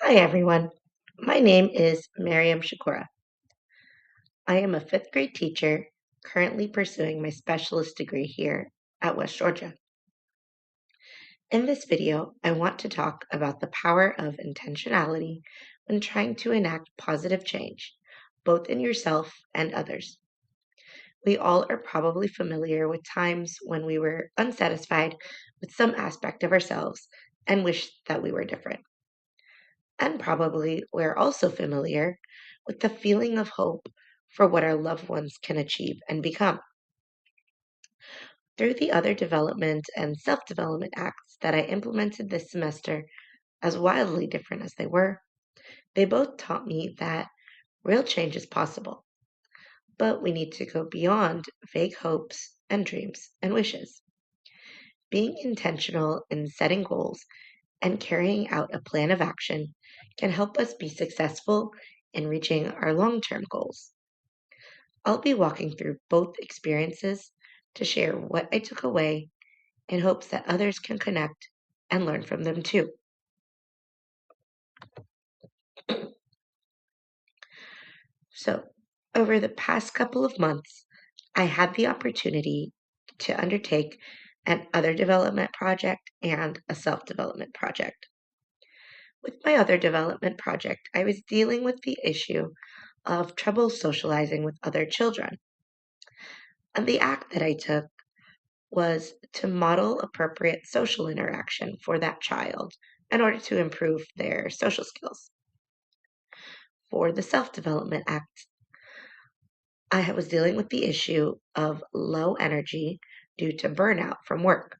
Hi, everyone. My name is Miriam Shakura. I am a fifth grade teacher currently pursuing my specialist degree here at West Georgia. In this video, I want to talk about the power of intentionality when trying to enact positive change, both in yourself and others. We all are probably familiar with times when we were unsatisfied with some aspect of ourselves and wish that we were different. And probably we're also familiar with the feeling of hope for what our loved ones can achieve and become. Through the other development and self development acts that I implemented this semester, as wildly different as they were, they both taught me that real change is possible, but we need to go beyond vague hopes and dreams and wishes. Being intentional in setting goals and carrying out a plan of action can help us be successful in reaching our long term goals. I'll be walking through both experiences to share what I took away in hopes that others can connect and learn from them too. So, over the past couple of months, I had the opportunity to undertake an other development project and a self development project. With my other development project, I was dealing with the issue of trouble socializing with other children. And the act that I took was to model appropriate social interaction for that child in order to improve their social skills. For the self development act, I was dealing with the issue of low energy due to burnout from work.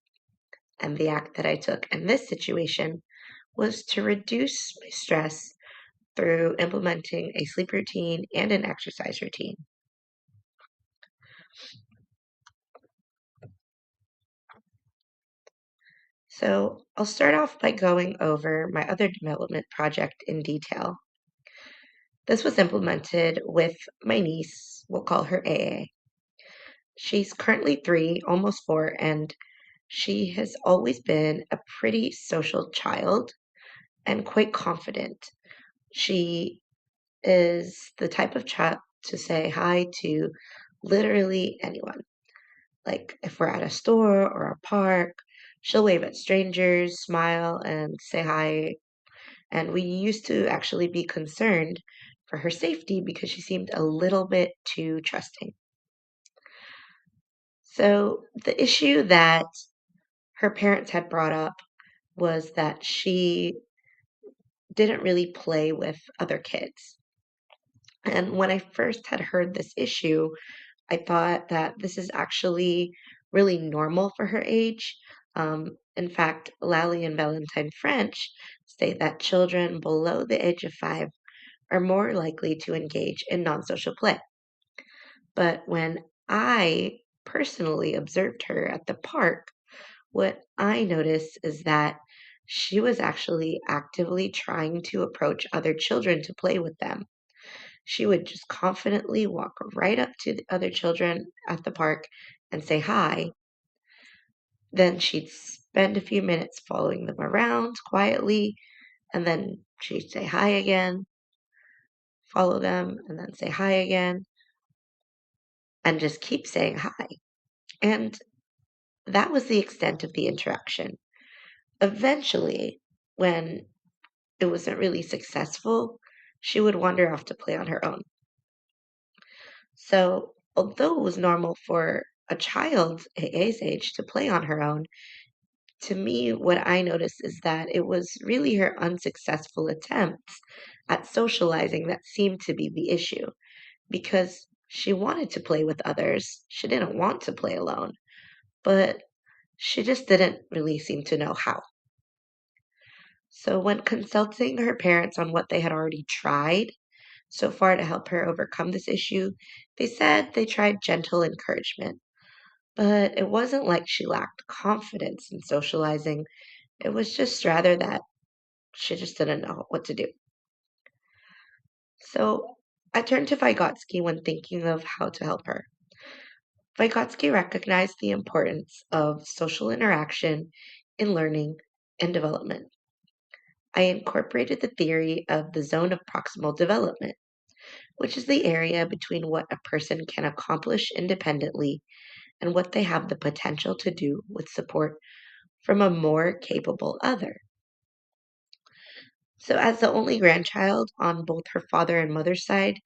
And the act that I took in this situation was to reduce my stress through implementing a sleep routine and an exercise routine. So I'll start off by going over my other development project in detail. This was implemented with my niece, we'll call her AA. She's currently 3, almost 4, and she has always been a pretty social child and quite confident. She is the type of child to say hi to literally anyone. Like if we're at a store or a park, she'll wave at strangers, smile, and say hi. And we used to actually be concerned for her safety because she seemed a little bit too trusting. So the issue that her parents had brought up was that she didn't really play with other kids. And when I first had heard this issue, I thought that this is actually really normal for her age. In fact, Lally and Valentine French state that children below the age of 5 are more likely to engage in non social play. But when I personally observed her at the park, what I noticed is that she was actually actively trying to approach other children to play with them. She would just confidently walk right up to the other children at the park and say hi. Then she'd spend a few minutes following them around quietly, and then she'd say hi again, follow them, and then say hi again, and just keep saying hi. And that was the extent of the interaction. Eventually, when it wasn't really successful, she would wander off to play on her own. So, although it was normal for a child AA's age to play on her own, to me, what I noticed is that it was really her unsuccessful attempts at socializing that seemed to be the issue because she wanted to play with others. She didn't want to play alone, but she just didn't really seem to know how. So, when consulting her parents on what they had already tried so far to help her overcome this issue, they said they tried gentle encouragement. But it wasn't like she lacked confidence in socializing. It was just rather that she just didn't know what to do. So I turned to Vygotsky when thinking of how to help her. Vygotsky recognized the importance of social interaction in learning and development. I incorporated the theory of the zone of proximal development, which is the area between what a person can accomplish independently and what they have the potential to do with support from a more capable other. So, as the only grandchild on both her father and mother's side,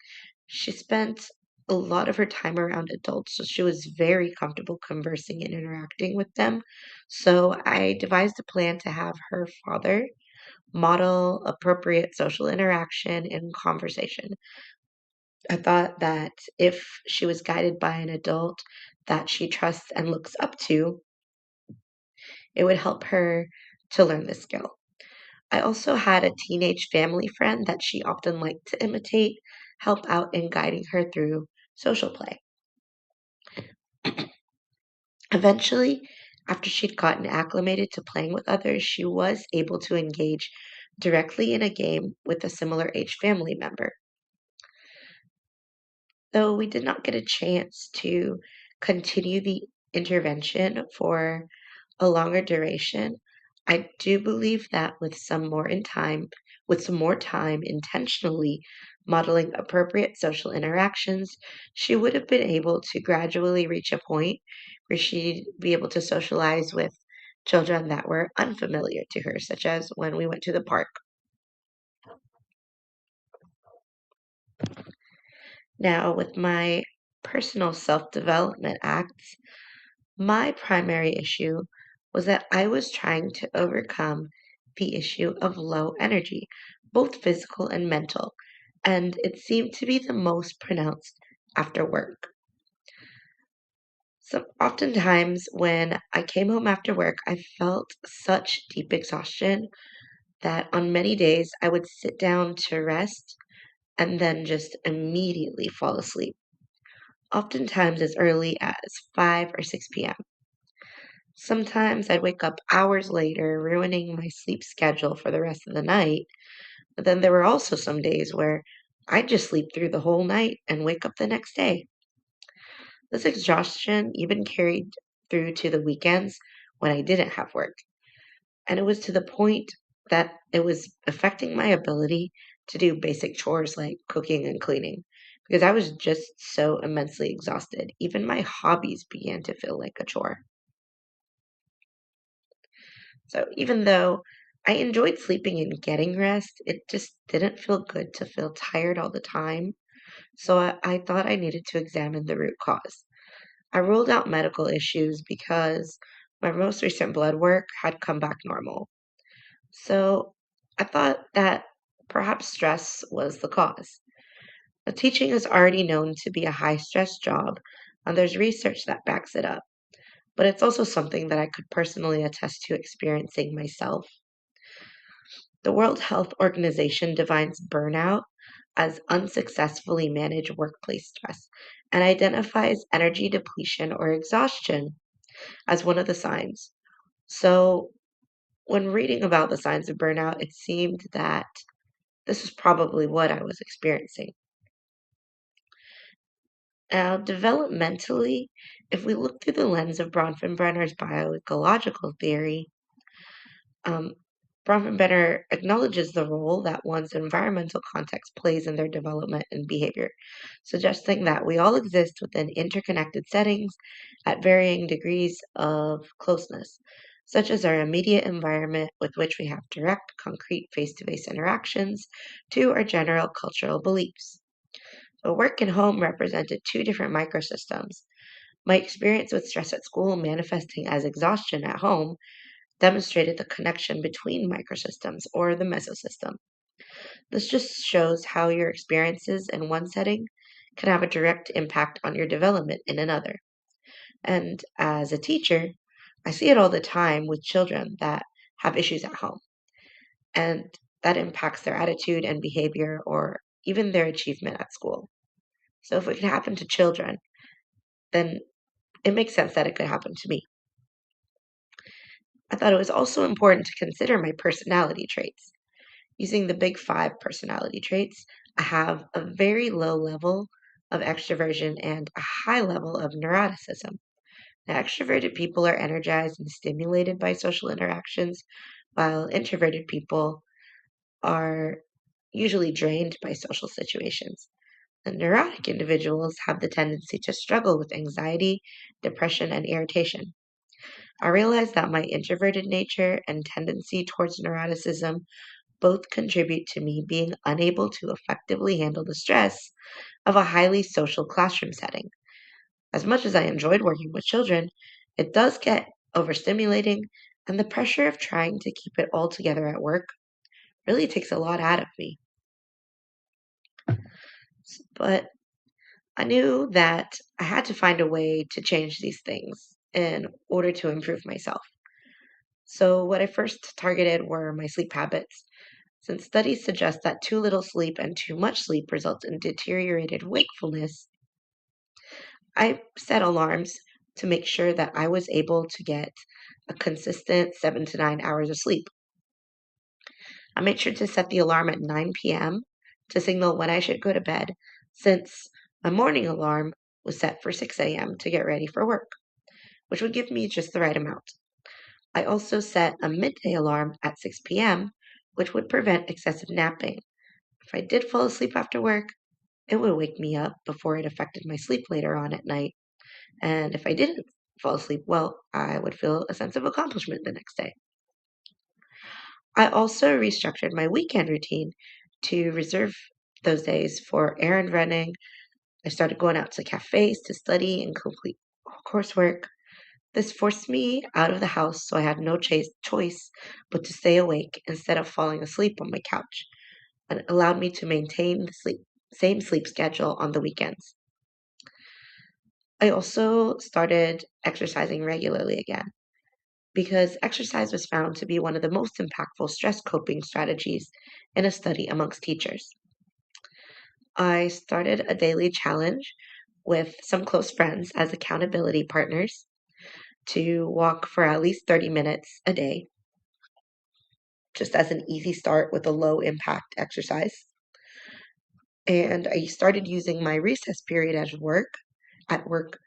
she spent a lot of her time around adults, so she was very comfortable conversing and interacting with them. So, I devised a plan to have her father model appropriate social interaction and conversation. I thought that if she was guided by an adult that she trusts and looks up to, it would help her to learn the skill. I also had a teenage family friend that she often liked to imitate, help out in guiding her through social play. Eventually, after she'd gotten acclimated to playing with others, she was able to engage directly in a game with a similar age family member. Though we did not get a chance to continue the intervention for a longer duration, I do believe that with some more time intentionally modeling appropriate social interactions, she would have been able to gradually reach a point where she'd be able to socialize with children that were unfamiliar to her, such as when we went to the park. Now, with my personal self development acts, my primary issue was that I was trying to overcome the issue of low energy, both physical and mental, and it seemed to be the most pronounced after work. So, oftentimes, when I came home after work, I felt such deep exhaustion that on many days I would sit down to rest and then just immediately fall asleep, oftentimes as early as 5 or 6 p.m. Sometimes I'd wake up hours later, ruining my sleep schedule for the rest of the night. But then there were also some days where I'd just sleep through the whole night and wake up the next day. This exhaustion even carried through to the weekends when I didn't have work. And it was to the point that it was affecting my ability to do basic chores like cooking and cleaning because I was just so immensely exhausted. Even my hobbies began to feel like a chore. So even though I enjoyed sleeping and getting rest, it just didn't feel good to feel tired all the time. So I thought I needed to examine the root cause. I ruled out medical issues because my most recent blood work had come back normal. So I thought that perhaps stress was the cause. Now, teaching is already known to be a high stress job, and there's research that backs it up. But it's also something that I could personally attest to experiencing myself. The World Health Organization defines burnout as unsuccessfully managed workplace stress and identifies energy depletion or exhaustion as one of the signs. So, when reading about the signs of burnout, it seemed that this was probably what I was experiencing. Now, developmentally, if we look through the lens of Bronfenbrenner's bioecological theory, Um, Bronfenbrenner acknowledges the role that one's environmental context plays in their development and behavior, suggesting that we all exist within interconnected settings at varying degrees of closeness, such as our immediate environment with which we have direct, concrete face to face interactions, to our general cultural beliefs. So work and home represented two different microsystems. My experience with stress at school manifesting as exhaustion at home demonstrated the connection between microsystems or the mesosystem. This just shows how your experiences in one setting can have a direct impact on your development in another. And as a teacher, I see it all the time with children that have issues at home, and that impacts their attitude and behavior or even their achievement at school. So if it can happen to children, then it makes sense that it could happen to me. I thought it was also important to consider my personality traits. Using the big five personality traits, I have a very low level of extroversion and a high level of neuroticism. Now, extroverted people are energized and stimulated by social interactions, while introverted people are usually drained by social situations. And neurotic individuals have the tendency to struggle with anxiety, depression, and irritation. I realized that my introverted nature and tendency towards neuroticism both contribute to me being unable to effectively handle the stress of a highly social classroom setting. As much as I enjoyed working with children, it does get overstimulating, and the pressure of trying to keep it all together at work really takes a lot out of me. But I knew that I had to find a way to change these things in order to improve myself. So, what I first targeted were my sleep habits, since studies suggest that too little sleep and too much sleep results in deteriorated wakefulness. I set alarms to make sure that I was able to get a consistent 7 to 9 hours of sleep. I made sure to set the alarm at 9 p.m. to signal when I should go to bed, since my morning alarm was set for 6 a.m. to get ready for work, which would give me just the right amount. I also set a midday alarm at 6 p.m., which would prevent excessive napping. If I did fall asleep after work, it would wake me up before it affected my sleep later on at night. And if I didn't fall asleep well, I would feel a sense of accomplishment the next day. I also restructured my weekend routine to reserve those days for errand running. I started going out to cafes to study and complete coursework. This forced me out of the house, so I had no choice but to stay awake instead of falling asleep on my couch, and it allowed me to maintain the same sleep schedule on the weekends. I also started exercising regularly again because exercise was found to be one of the most impactful stress coping strategies in a study amongst teachers. I started a daily challenge with some close friends as accountability partners to walk for at least 30 minutes a day, just as an easy start with a low impact exercise. And I started using my recess period at work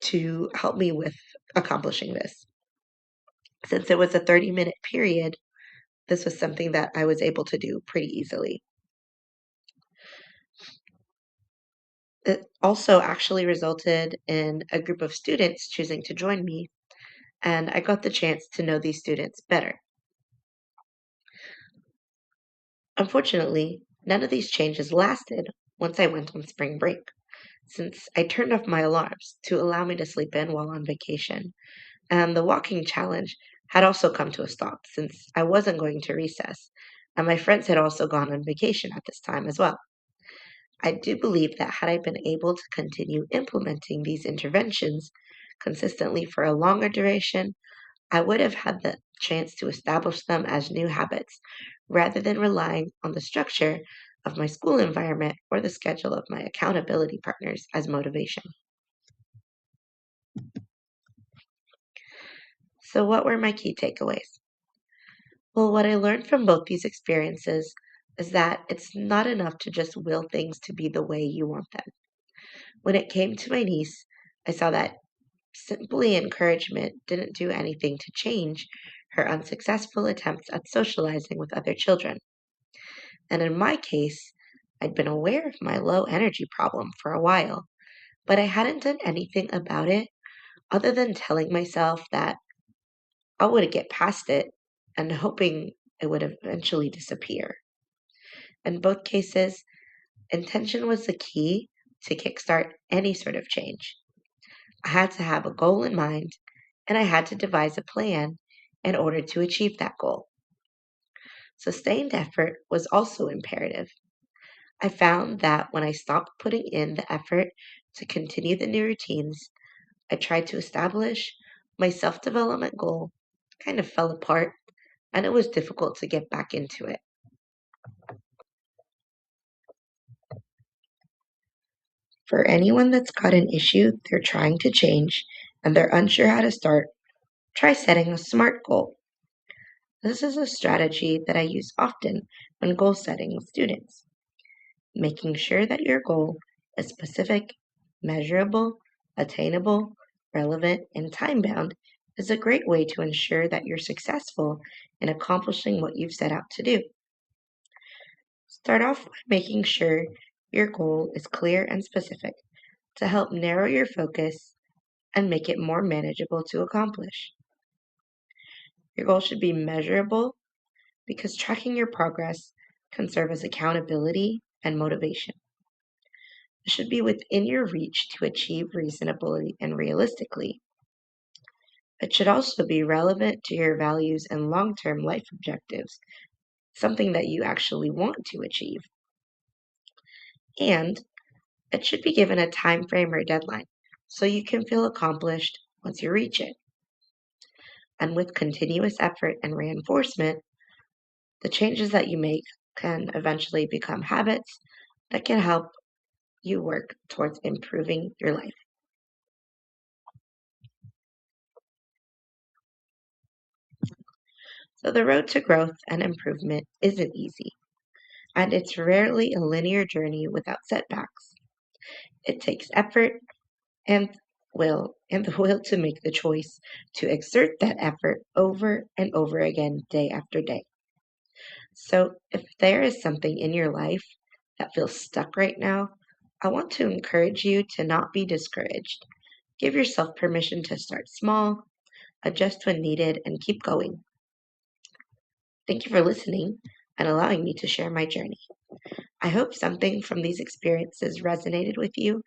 to help me with accomplishing this. Since it was a 30-minute period, this was something that I was able to do pretty easily. It also actually resulted in a group of students choosing to join me, and I got the chance to know these students better. Unfortunately, none of these changes lasted once I went on spring break, since I turned off my alarms to allow me to sleep in while on vacation. And the walking challenge had also come to a stop since I wasn't going to recess, and my friends had also gone on vacation at this time as well. I do believe that had I been able to continue implementing these interventions consistently for a longer duration, I would have had the chance to establish them as new habits rather than relying on the structure of my school environment or the schedule of my accountability partners as motivation. So, what were my key takeaways? Well, what I learned from both these experiences is that it's not enough to just will things to be the way you want them. When it came to my niece, I saw that simply encouragement didn't do anything to change her unsuccessful attempts at socializing with other children. And in my case, I'd been aware of my low energy problem for a while, but I hadn't done anything about it other than telling myself that I would get past it and hoping it would eventually disappear. In both cases, intention was the key to kickstart any sort of change. I had to have a goal in mind, and I had to devise a plan in order to achieve that goal. Sustained effort was also imperative. I found that when I stopped putting in the effort to continue the new routines I tried to establish, my self development goal kind of fell apart, and it was difficult to get back into it. For anyone that's got an issue they're trying to change and they're unsure how to start, try setting a SMART goal. This is a strategy that I use often when goal setting with students. Making sure that your goal is specific, measurable, attainable, relevant, and time bound is a great way to ensure that you're successful in accomplishing what you've set out to do. Start off by making sure your goal is clear and specific to help narrow your focus and make it more manageable to accomplish. Your goal should be measurable because tracking your progress can serve as accountability and motivation. It should be within your reach to achieve reasonably and realistically. It should also be relevant to your values and long term life objectives, something that you actually want to achieve. And it should be given a time frame or deadline so you can feel accomplished once you reach it. And with continuous effort and reinforcement, the changes that you make can eventually become habits that can help you work towards improving your life. So, the road to growth and improvement isn't easy, and it's rarely a linear journey without setbacks. It takes effort and and the will to make the choice to exert that effort over and over again, day after day. So, if there is something in your life that feels stuck right now, I want to encourage you to not be discouraged. Give yourself permission to start small, adjust when needed, and keep going. Thank you for listening and allowing me to share my journey. I hope something from these experiences resonated with you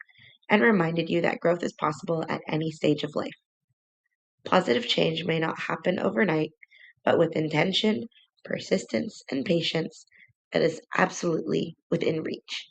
and reminded you that growth is possible at any stage of life. Positive change may not happen overnight, but with intention, persistence, and patience, it is absolutely within reach.